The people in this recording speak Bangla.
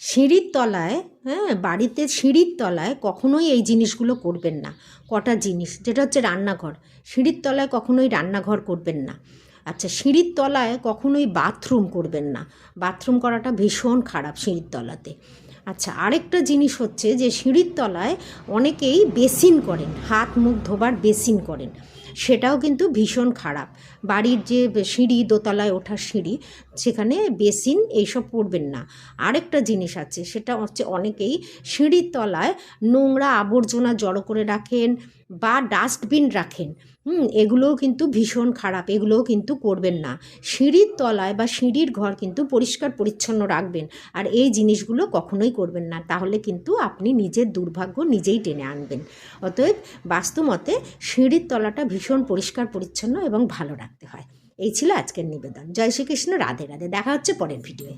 সিঁড়ির তলায়, হ্যাঁ, বাড়িতে সিঁড়ির তলায় কখনোই এই জিনিসগুলো করবেন না। কটা জিনিস, যেটা হচ্ছে রান্নাঘর, সিঁড়ির তলায় কখনোই রান্নাঘর করবেন না। আচ্ছা, সিঁড়ির তলায় কখনোই বাথরুম করবেন না, বাথরুম করাটা ভীষণ খারাপ সিঁড়ির তলাতে। আচ্ছা, আরেকটা জিনিস হচ্ছে যে সিঁড়ির তলায় অনেকেই বেসিন করেন, হাত মুখ ধোবার বেসিন করেন, সেটাও কিন্তু ভীষণ খারাপ। বাড়ির যে সিঁড়ি, দোতলায় ওঠার সিঁড়ি, সেখানে বেসিন এইসব করবেন না। আরেকটা জিনিস আছে, সেটা হচ্ছে অনেকেই সিঁড়ির তলায় নোংরা আবর্জনা জড়ো করে রাখেন বা ডাস্টবিন রাখেন। এগুলোও কিন্তু ভীষণ খারাপ, এগুলোও কিন্তু করবেন না। সিঁড়ির তলায় বা সিঁড়ির ঘর কিন্তু পরিষ্কার পরিচ্ছন্ন রাখবেন, আর এই জিনিসগুলো কখনোই করবেন না, তাহলে কিন্তু আপনি নিজের দুর্ভাগ্য নিজেই টেনে আনবেন। অতএব বাস্তুমতে সিঁড়ির তলাটা ভীষণ পরিষ্কার পরিচ্ছন্ন এবং ভালো রাখতে হয়। এই ছিল আজকের নিবেদন। জয় শ্রীকৃষ্ণ, রাধে রাধে। দেখা হচ্ছে পরের ভিডিওয়ে।